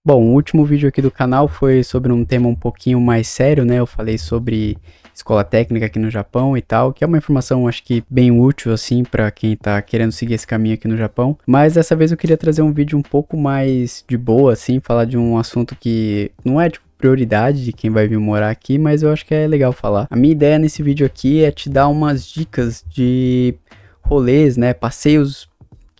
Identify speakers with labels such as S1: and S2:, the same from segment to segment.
S1: Bom, o último vídeo aqui do canal foi sobre um tema um pouquinho mais sério, né? Eu falei sobre escola técnica aqui no Japão e tal, que é uma informação, acho que bem útil, assim, pra quem tá querendo seguir esse caminho aqui no Japão. Mas dessa vez eu queria trazer um vídeo um pouco mais de boa, assim, falar de um assunto que não é, tipo, prioridade de quem vai vir morar aqui, mas eu acho que é legal falar. A minha ideia nesse vídeo aqui é te dar umas dicas de rolês, né, passeios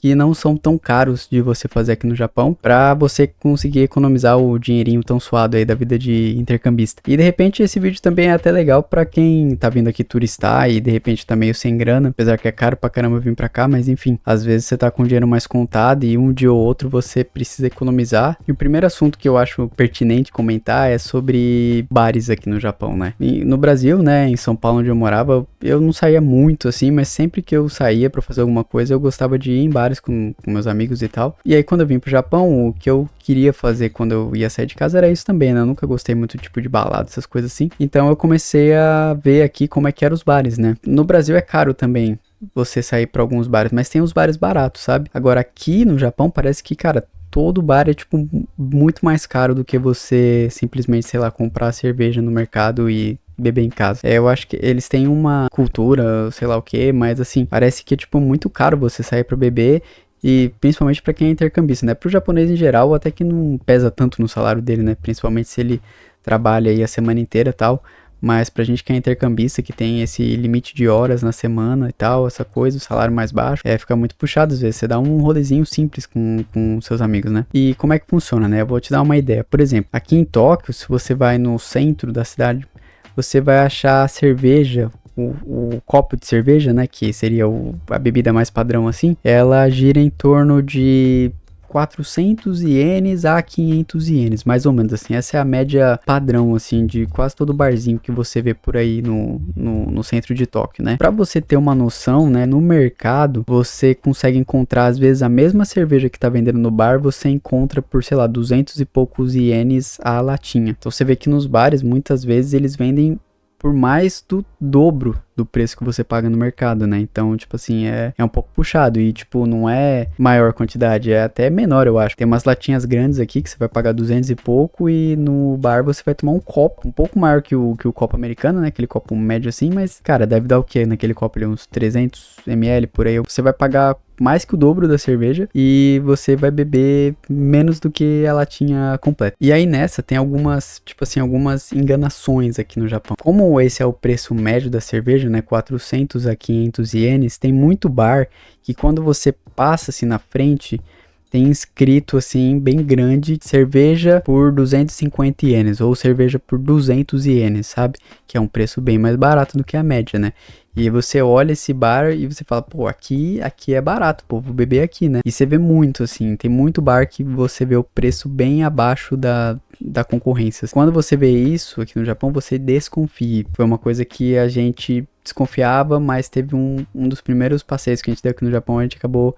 S1: que não são tão caros de você fazer aqui no Japão, pra você conseguir economizar o dinheirinho tão suado aí da vida de intercambista. E de repente esse vídeo também é até legal pra quem tá vindo aqui turistar e de repente tá meio sem grana, apesar que é caro pra caramba vir pra cá, mas enfim, às vezes você tá com o dinheiro mais contado e um dia ou outro você precisa economizar. E o primeiro assunto que eu acho pertinente comentar é sobre bares aqui no Japão, né? E no Brasil, né, em São Paulo onde eu morava, eu não saía muito assim, mas sempre que eu saía pra fazer alguma coisa eu gostava de ir em bares com meus amigos e tal. E aí quando eu vim pro Japão, o que eu queria fazer quando eu ia sair de casa era isso também, né? Eu nunca gostei muito tipo de balada, essas coisas assim. Então eu comecei a ver aqui como é que eram os bares, né? No Brasil é caro também você sair pra alguns bares, mas tem os bares baratos, sabe? Agora aqui no Japão parece que, cara, todo bar é, tipo, muito mais caro do que você simplesmente, sei lá, comprar cerveja no mercado e beber em casa. Eu acho que eles têm uma cultura, sei lá o que, mas assim, parece que é, tipo, muito caro você sair pra beber. E principalmente pra quem é intercambista, né? Pro japonês em geral, até que não pesa tanto no salário dele, né? Principalmente se ele trabalha aí a semana inteira e tal. Mas pra gente que é intercambista, que tem esse limite de horas na semana e tal, essa coisa, o salário mais baixo, fica muito puxado às vezes. Você dá um rolezinho simples com seus amigos, né? E como é que funciona, né? Eu vou te dar uma ideia. Por exemplo, aqui em Tóquio, se você vai no centro da cidade, você vai achar cerveja, o copo de cerveja, né, que seria a bebida mais padrão assim, ela gira em torno de 400 ienes a 500 ienes, mais ou menos assim. Essa é a média padrão, assim, de quase todo barzinho que você vê por aí no centro de Tóquio, né? Pra você ter uma noção, né, no mercado, você consegue encontrar, às vezes, a mesma cerveja que tá vendendo no bar, você encontra por, sei lá, 200 e poucos ienes a latinha. Então você vê que nos bares, muitas vezes, eles vendem por mais do dobro do preço que você paga no mercado, né? Então, tipo assim, é um pouco puxado e, tipo, não é maior quantidade, é até menor, eu acho. Tem umas latinhas grandes aqui que você vai pagar 200 e pouco e no bar você vai tomar um copo, um pouco maior que o copo americano, né? Aquele copo médio assim, mas, cara, deve dar o quê? Naquele copo ali, uns 300 ml por aí. Você vai pagar mais que o dobro da cerveja e você vai beber menos do que a latinha completa. E aí nessa tem algumas, tipo assim, algumas enganações aqui no Japão. Como esse é o preço médio da cerveja, né, 400 a 500 ienes, tem muito bar que quando você passa assim na frente, tem escrito assim, bem grande, cerveja por 250 ienes, ou cerveja por 200 ienes, sabe? Que é um preço bem mais barato do que a média, né? E você olha esse bar e você fala, pô, aqui é barato, pô, vou beber aqui, né? E você vê muito, assim, tem muito bar que você vê o preço bem abaixo da concorrência. Quando você vê isso aqui no Japão, você desconfia. Foi uma coisa que a gente desconfiava, mas teve um dos primeiros passeios que a gente deu aqui no Japão, a gente acabou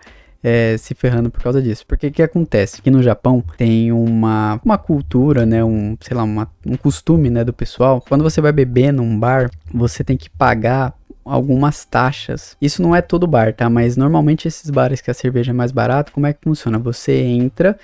S1: se ferrando por causa disso. Porque o que acontece? Aqui no Japão tem uma cultura, né, sei lá, um costume, né, do pessoal. Quando você vai beber num bar, você tem que pagar algumas taxas. Isso não é todo bar, tá? Mas normalmente esses bares que a cerveja é mais barata, como é que funciona? Você entra,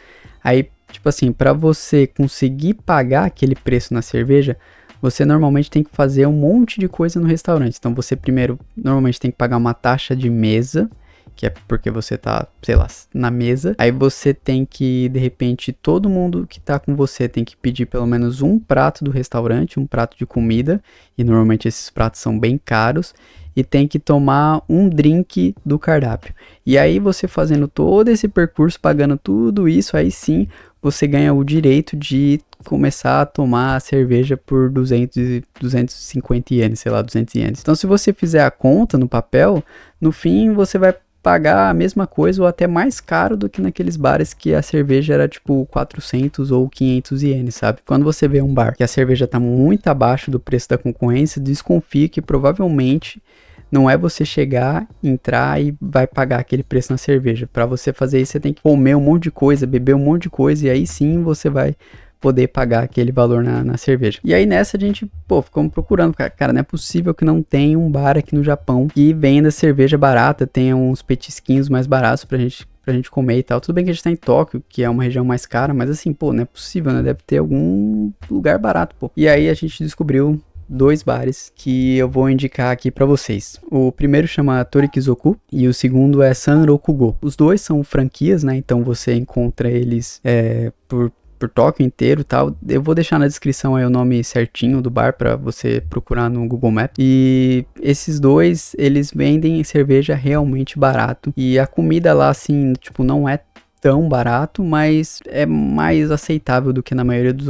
S1: aí, tipo assim, pra você conseguir pagar aquele preço na cerveja, você normalmente tem que fazer um monte de coisa no restaurante. Então você primeiro, normalmente tem que pagar uma taxa de mesa, que é porque você tá, sei lá, na mesa. Aí você tem que, de repente, todo mundo que tá com você tem que pedir pelo menos um prato do restaurante, um prato de comida, e normalmente esses pratos são bem caros, e tem que tomar um drink do cardápio. E aí você fazendo todo esse percurso, pagando tudo isso, aí sim você ganha o direito de começar a tomar a cerveja por 250 ienes, sei lá, 200 ienes. Então se você fizer a conta no papel, no fim você vai pagar a mesma coisa ou até mais caro do que naqueles bares que a cerveja era tipo 400 ou 500 ienes, sabe? Quando você vê um bar que a cerveja tá muito abaixo do preço da concorrência, desconfie que provavelmente não é você chegar, entrar e vai pagar aquele preço na cerveja. Para você fazer isso, você tem que comer um monte de coisa, beber um monte de coisa e aí sim você vai poder pagar aquele valor na cerveja. E aí nessa a gente, ficamos procurando, cara, não é possível que não tenha um bar aqui no Japão que venda cerveja barata, tenha uns petisquinhos mais baratos pra gente comer e tal. Tudo bem que a gente tá em Tóquio, que é uma região mais cara, mas assim, não é possível, né? Deve ter algum lugar barato, E aí a gente descobriu 2 bares que eu vou indicar aqui pra vocês. O primeiro chama Torikizoku e o segundo é Sanrokugo. Os dois são franquias, né? Então você encontra eles por Tóquio inteiro e tal. Eu vou deixar na descrição aí o nome certinho do bar pra você procurar no Google Maps. E esses dois, eles vendem cerveja realmente barato. E a comida lá, assim, não é tão barato, mas é mais aceitável do que na maioria dos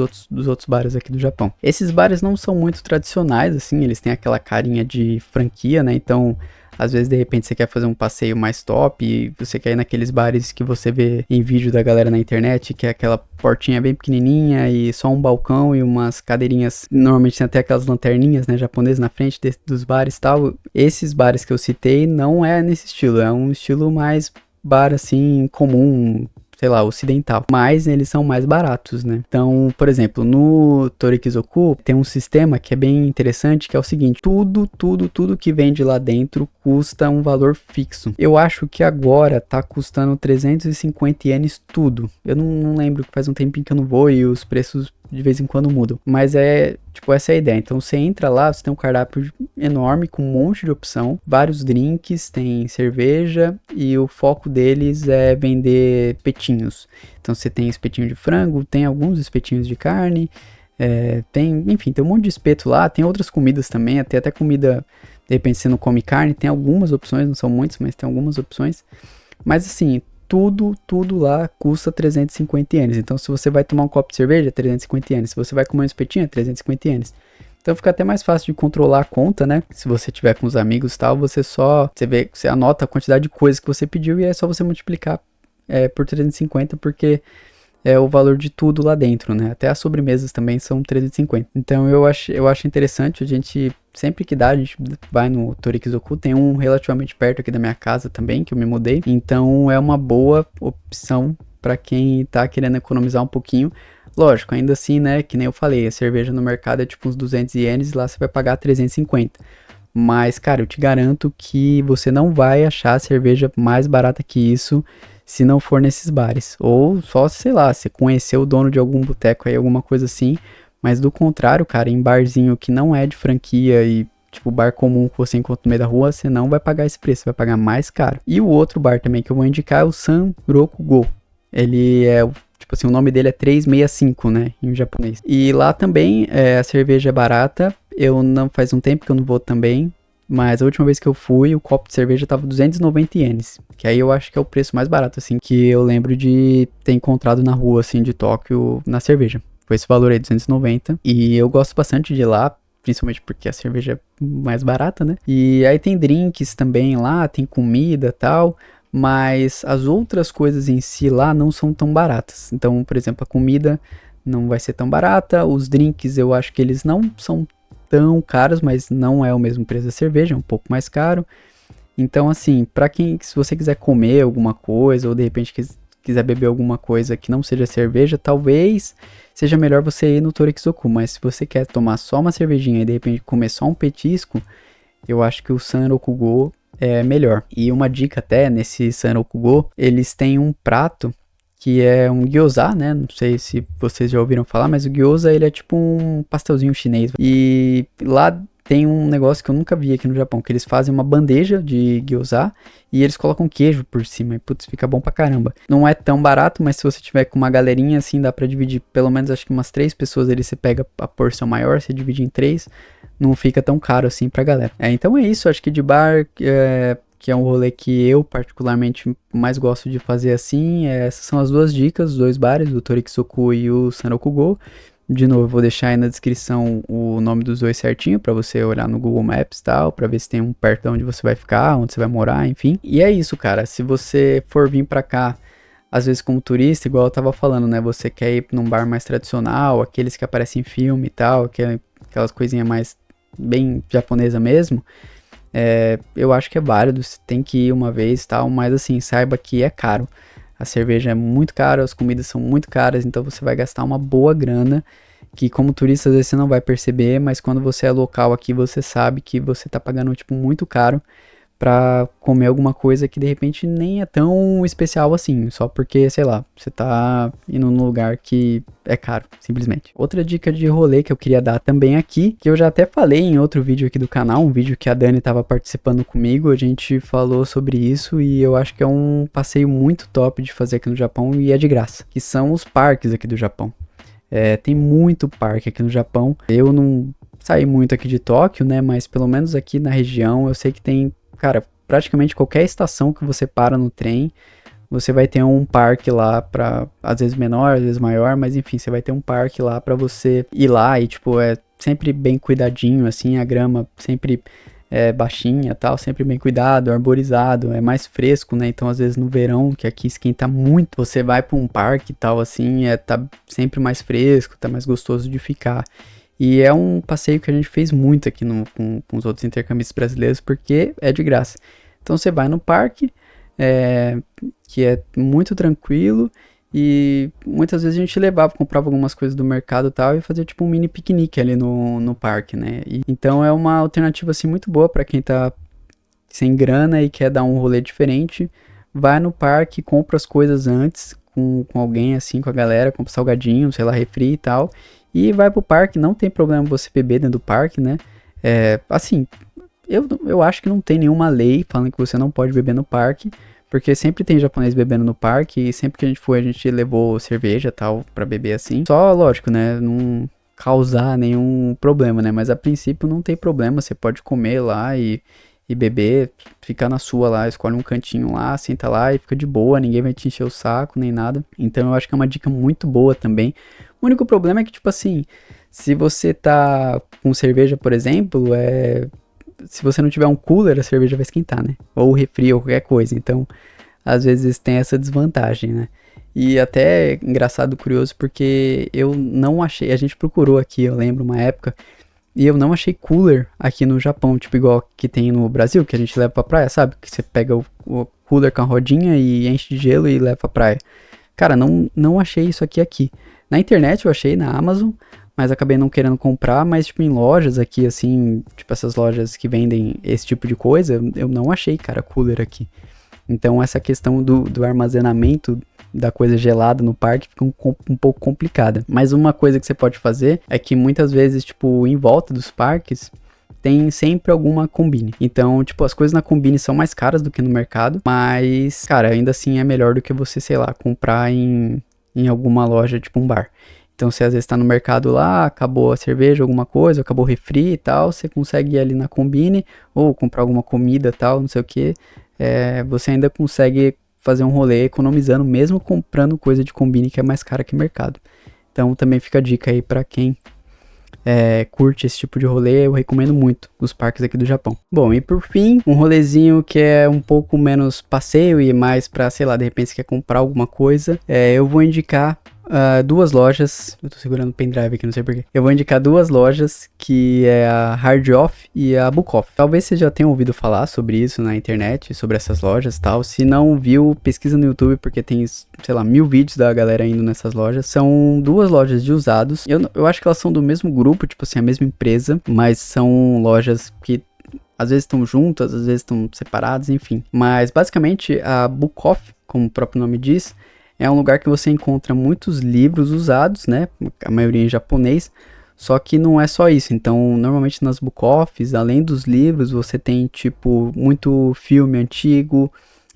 S1: outros bares aqui do Japão. Esses bares não são muito tradicionais, assim, eles têm aquela carinha de franquia, né? Então, às vezes, de repente, você quer fazer um passeio mais top e você quer ir naqueles bares que você vê em vídeo da galera na internet, que é aquela portinha bem pequenininha e só um balcão e umas cadeirinhas, normalmente tem até aquelas lanterninhas, né, japonesas na frente dos bares e tal. Esses bares que eu citei não é nesse estilo, é um estilo mais bar, assim, comum, sei lá, ocidental, mas eles são mais baratos, né? Então, por exemplo, no Torikizoku tem um sistema que é bem interessante, que é o seguinte: tudo que vende lá dentro custa um valor fixo. Eu acho que agora tá custando 350 ienes tudo. Eu não lembro, faz um tempinho que eu não vou e os preços de vez em quando mudam. Mas essa é a ideia. Então você entra lá, você tem um cardápio enorme com um monte de opção, vários drinks, tem cerveja e o foco deles é vender petinhos. Então você tem espetinho de frango, tem alguns espetinhos de carne, tem um monte de espeto lá, tem outras comidas também, até comida, de repente você não come carne, tem algumas opções, não são muitas, mas tem algumas opções. Mas assim, tudo lá custa 350 ienes. Então, se você vai tomar um copo de cerveja, 350 ienes. Se você vai comer um espetinho, 350 ienes. Então, fica até mais fácil de controlar a conta, né? Se você tiver com os amigos e tal, você anota a quantidade de coisas que você pediu e é só você multiplicar por 350, porque é o valor de tudo lá dentro, né? Até as sobremesas também são 350. Então, eu acho interessante, a gente... Sempre que dá, a gente vai no Torikizoku. Tem um relativamente perto aqui da minha casa também, que eu me mudei. Então é uma boa opção para quem tá querendo economizar um pouquinho. Lógico, ainda assim, né, que nem eu falei, a cerveja no mercado é uns 200 ienes e lá você vai pagar 350. Mas, cara, eu te garanto que você não vai achar cerveja mais barata que isso se não for nesses bares. Ou só, sei lá, você conhecer o dono de algum boteco aí, alguma coisa assim. Mas do contrário, cara, em barzinho que não é de franquia e bar comum que você encontra no meio da rua, você não vai pagar esse preço, você vai pagar mais caro. E o outro bar também que eu vou indicar é o Sanrokugo. Ele é, o nome dele é 365, né, em japonês. E lá também a cerveja é barata. Faz um tempo que eu não vou também, mas a última vez que eu fui, o copo de cerveja tava 290 ienes, que aí eu acho que é o preço mais barato, assim, que eu lembro de ter encontrado na rua, assim, de Tóquio, na cerveja. Foi esse valor aí, 290. E eu gosto bastante de ir lá, principalmente porque a cerveja é mais barata, né? E aí tem drinks também lá, tem comida e tal. Mas as outras coisas em si lá não são tão baratas. Então, por exemplo, a comida não vai ser tão barata. Os drinks eu acho que eles não são tão caros, mas não é o mesmo preço da cerveja, é um pouco mais caro. Então, assim, se você quiser comer alguma coisa ou de repente quiser beber alguma coisa que não seja cerveja, talvez seja melhor você ir no Torikizoku, mas se você quer tomar só uma cervejinha e de repente comer só um petisco, eu acho que o Sanrokugo é melhor. E uma dica até, nesse Sanrokugo, eles têm um prato que é um gyoza, né? Não sei se vocês já ouviram falar, mas o gyoza, ele é tipo um pastelzinho chinês. E lá tem um negócio que eu nunca vi aqui no Japão, que eles fazem uma bandeja de gyoza e eles colocam queijo por cima, e putz, fica bom pra caramba. Não é tão barato, mas se você tiver com uma galerinha assim, dá pra dividir, pelo menos acho que umas 3 pessoas ali, você pega a porção maior, você divide em 3, não fica tão caro assim pra galera. Então é isso, acho que de bar, que é um rolê que eu particularmente mais gosto de fazer assim, essas são as 2 dicas, os 2 bares, o Torikizoku e o Sanrokugo. De novo, eu vou deixar aí na descrição o nome dos 2 certinho, pra você olhar no Google Maps e tal, pra ver se tem um perto de onde você vai ficar, onde você vai morar, enfim. E é isso, cara, se você for vir pra cá, às vezes como turista, igual eu tava falando, né, você quer ir num bar mais tradicional, aqueles que aparecem em filme e tal, aquelas coisinhas mais bem japonesa mesmo, eu acho que é válido, você tem que ir uma vez e tal, mas assim, saiba que é caro. A cerveja é muito cara, as comidas são muito caras, então você vai gastar uma boa grana, que como turista às vezes você não vai perceber, mas quando você é local aqui, você sabe que você tá pagando, tipo, muito caro pra comer alguma coisa que de repente nem é tão especial assim, só porque, sei lá, você tá indo num lugar que é caro, simplesmente. Outra dica de rolê que eu queria dar também aqui, que eu já até falei em outro vídeo aqui do canal, um vídeo que a Dani tava participando comigo, a gente falou sobre isso e eu acho que é um passeio muito top de fazer aqui no Japão e é de graça, que são os parques aqui do Japão. Tem muito parque aqui no Japão. Eu não saí muito aqui de Tóquio, né, mas pelo menos aqui na região eu sei que tem, cara, praticamente qualquer estação que você para no trem, você vai ter um parque lá pra, às vezes menor, às vezes maior, mas enfim, você vai ter um parque lá pra você ir lá e, tipo, é sempre bem cuidadinho, assim, a grama sempre é baixinha, tal, sempre bem cuidado, arborizado, é mais fresco, né, então às vezes no verão, que aqui esquenta muito, você vai pra um parque e tal, assim, tá sempre mais fresco, tá mais gostoso de ficar. E é um passeio que a gente fez muito aqui com os outros intercambistas brasileiros, porque é de graça. Então você vai no parque, que é muito tranquilo, e muitas vezes a gente comprava algumas coisas do mercado e tal, e fazia tipo um mini piquenique ali no parque, né? Então é uma alternativa assim muito boa para quem tá sem grana e quer dar um rolê diferente. Vai no parque, compra as coisas antes com alguém assim, com a galera, compra salgadinho, sei lá, refri e tal. E vai pro parque, não tem problema você beber dentro do parque, né? Assim, eu acho que não tem nenhuma lei falando que você não pode beber no parque, porque sempre tem japonês bebendo no parque, e sempre que a gente foi, a gente levou cerveja e tal, pra beber assim. Só, lógico, né, não causar nenhum problema, né? Mas a princípio não tem problema, você pode comer lá e beber, ficar na sua lá, escolhe um cantinho lá, senta lá e fica de boa, ninguém vai te encher o saco, nem nada. Então eu acho que é uma dica muito boa também. O único problema é que, tipo assim, se você tá com cerveja, por exemplo, se você não tiver um cooler, a cerveja vai esquentar, né? Ou refri ou qualquer coisa. Então, às vezes tem essa desvantagem, né? E até engraçado, curioso, porque eu não achei, a gente procurou aqui, eu lembro, uma época, e eu não achei cooler aqui no Japão, tipo igual que tem no Brasil, que a gente leva pra praia, sabe? Que você pega o cooler com a rodinha e enche de gelo e leva pra praia. Cara, não achei isso aqui. Na internet eu achei, na Amazon, mas acabei não querendo comprar, mas tipo em lojas aqui, assim, tipo essas lojas que vendem esse tipo de coisa, eu não achei, cara, cooler aqui. Então essa questão do armazenamento da coisa gelada no parque fica um pouco complicada. Mas uma coisa que você pode fazer é que muitas vezes, tipo, em volta dos parques, tem sempre alguma Combini. Então, tipo, as coisas na Combini são mais caras do que no mercado, mas, cara, ainda assim é melhor do que você, sei lá, comprar em alguma loja, tipo um bar. Então, você às vezes tá no mercado lá, acabou a cerveja, alguma coisa, acabou o refri e tal, você consegue ir ali na Combini, ou comprar alguma comida e tal, não sei o que, você ainda consegue fazer um rolê economizando, mesmo comprando coisa de Combini que é mais cara que mercado. Então, também fica a dica aí pra quem curte esse tipo de rolê, eu recomendo muito os parques aqui do Japão. Bom, e por fim, um rolezinho que é um pouco menos passeio e mais pra, sei lá, de repente você quer comprar alguma coisa, eu vou indicar duas lojas, eu tô segurando o pendrive aqui, não sei porquê. Eu vou indicar duas lojas, que é a Hard Off e a Book Off. Talvez você já tenha ouvido falar sobre isso na internet, sobre essas lojas e tal. Se não viu, pesquisa no YouTube, porque tem, sei lá, 1000 vídeos da galera indo nessas lojas. São duas lojas de usados. Eu acho que elas são do mesmo grupo, tipo assim, a mesma empresa, mas são lojas que às vezes estão juntas, às vezes estão separadas, enfim. Mas basicamente a Book Off, como o próprio nome diz, é um lugar que você encontra muitos livros usados, né? A maioria em japonês. Só que não é só isso. Então, normalmente nas book offs, além dos livros, você tem, tipo, muito filme antigo.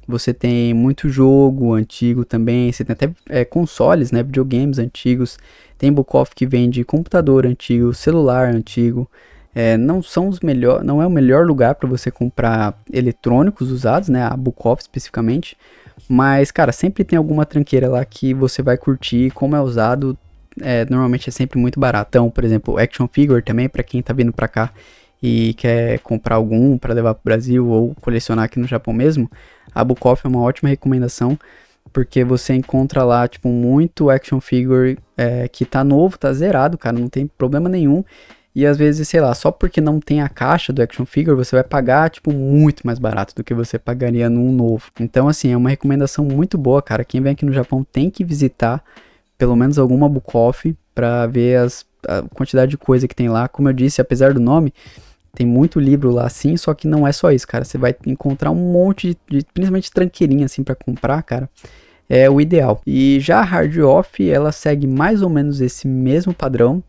S1: Você tem muito jogo antigo também. Você tem até consoles, né? Videogames antigos. Tem book off que vende computador antigo, celular antigo. Não é o melhor lugar para você comprar eletrônicos usados, né? A book off especificamente. Mas, cara, sempre tem alguma tranqueira lá que você vai curtir. Como é usado, normalmente é sempre muito barato. Então, por exemplo, action figure também, pra quem tá vindo pra cá e quer comprar algum pra levar pro Brasil ou colecionar aqui no Japão mesmo, a Book Off é uma ótima recomendação, porque você encontra lá, tipo, muito action figure que tá novo, tá zerado, cara, não tem problema nenhum. E às vezes, sei lá, só porque não tem a caixa do action figure, você vai pagar, tipo, muito mais barato do que você pagaria num novo. Então, assim, é uma recomendação muito boa, cara. Quem vem aqui no Japão tem que visitar pelo menos alguma Book Off pra ver a quantidade de coisa que tem lá. Como eu disse, apesar do nome, tem muito livro lá assim, só que não é só isso, cara. Você vai encontrar um monte principalmente tranqueirinha assim pra comprar, cara. É o ideal. E já a Hard Off, ela segue mais ou menos esse mesmo padrão.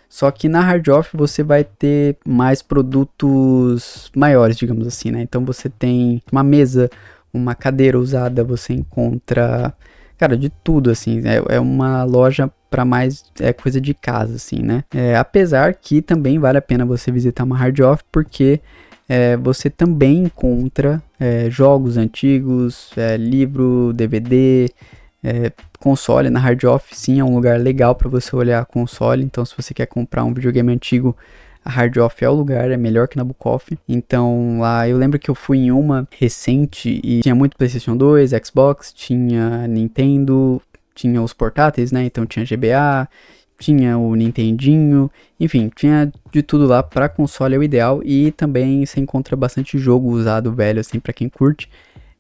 S1: Só que na Hard Off você vai ter mais produtos maiores, digamos assim, né? Então você tem uma mesa, uma cadeira usada, você encontra, cara, de tudo, assim. É uma loja para mais coisa de casa, assim, né? Apesar que também vale a pena você visitar uma Hard Off, porque você também encontra jogos antigos, livro, DVD, console. Na Hard Off sim é um lugar legal para você olhar console, então se você quer comprar um videogame antigo, a Hard Off é o lugar, é melhor que na Book Off. Então lá eu lembro que eu fui em uma recente e tinha muito PlayStation 2, Xbox, tinha Nintendo, tinha os portáteis, né? Então tinha GBA, tinha o Nintendinho, enfim, tinha de tudo lá. Para console é o ideal, e também você encontra bastante jogo usado velho assim para quem curte.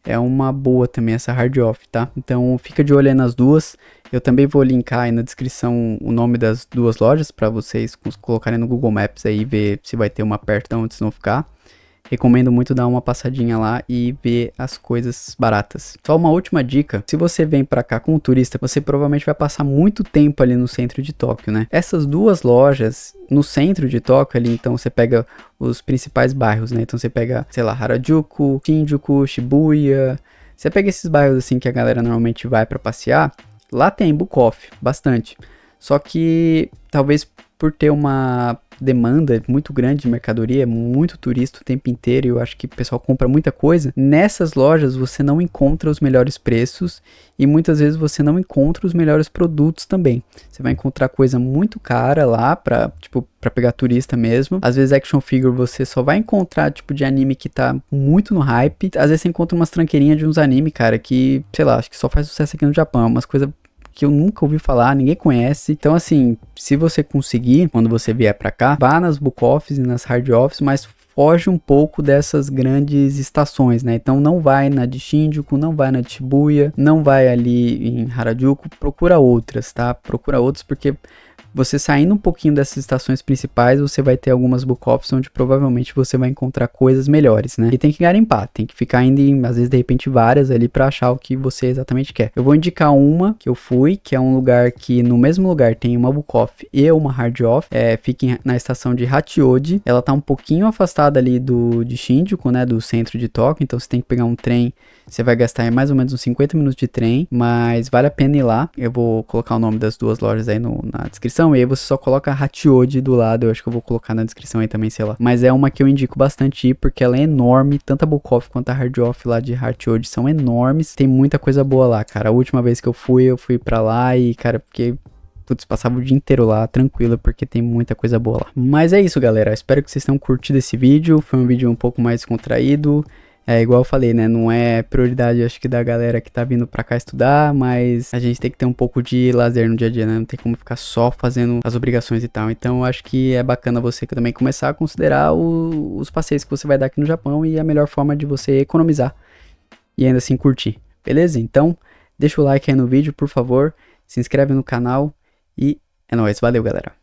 S1: É uma boa também essa Hard Off, tá? Então fica de olho aí nas duas. Eu também vou linkar aí na descrição o nome das duas lojas para vocês colocarem no Google Maps aí e ver se vai ter uma perto de onde vocês vão ficar. Recomendo muito dar uma passadinha lá e ver as coisas baratas. Só uma última dica: se você vem pra cá como turista, você provavelmente vai passar muito tempo ali no centro de Tóquio, né? Essas duas lojas no centro de Tóquio ali, então você pega os principais bairros, né? Então você pega, sei lá, Harajuku, Shinjuku, Shibuya. Você pega esses bairros assim que a galera normalmente vai pra passear. Lá tem Book Off, bastante. Só que talvez por ter uma demanda muito grande de mercadoria, muito turista o tempo inteiro, e eu acho que o pessoal compra muita coisa, nessas lojas você não encontra os melhores preços e muitas vezes você não encontra os melhores produtos também. Você vai encontrar coisa muito cara lá pra pegar turista mesmo. Às vezes action figure você só vai encontrar tipo de anime que tá muito no hype. Às vezes você encontra umas tranqueirinhas de uns anime, cara, que, sei lá, acho que só faz sucesso aqui no Japão, umas coisas que eu nunca ouvi falar, ninguém conhece. Então assim, se você conseguir, quando você vier pra cá, vá nas Book Offs e nas Hard Offs, mas foge um pouco dessas grandes estações, né? Então não vai na de Shinjuku, não vai na de Shibuya, não vai ali em Harajuku, procura outras, tá? Procura outras, porque você saindo um pouquinho dessas estações principais, você vai ter algumas Book Offs onde provavelmente você vai encontrar coisas melhores, né? E tem que garimpar, tem que ficar indo em, às vezes, de repente, várias ali pra achar o que você exatamente quer. Eu vou indicar uma que eu fui, que é um lugar que no mesmo lugar tem uma Book Off e uma Hard Off, fica na estação de Hachioji. Ela tá um pouquinho afastada ali de Shinjuku, né, do centro de Tóquio, então você tem que pegar um trem. Você vai gastar mais ou menos uns 50 minutos de trem, mas vale a pena ir lá. Eu vou colocar o nome das duas lojas aí na descrição, e aí você só coloca a Hachioji do lado. Eu acho que eu vou colocar na descrição aí também, sei lá. Mas é uma que eu indico bastante ir, porque ela é enorme. Tanto a Book Off quanto a Hard Off lá de Hachioji são enormes. Tem muita coisa boa lá, cara. A última vez que eu fui pra lá e, cara, fiquei... Putz, passava o dia inteiro lá, tranquilo, porque tem muita coisa boa lá. Mas é isso, galera. Espero que vocês tenham curtido esse vídeo. Foi um vídeo um pouco mais contraído. Igual eu falei, né, não é prioridade, acho que da galera que tá vindo pra cá estudar, mas a gente tem que ter um pouco de lazer no dia a dia, né, não tem como ficar só fazendo as obrigações e tal. Então eu acho que é bacana você também começar a considerar os passeios que você vai dar aqui no Japão, e a melhor forma de você economizar e ainda assim curtir, beleza? Então deixa o like aí no vídeo, por favor, se inscreve no canal e é nóis, valeu, galera!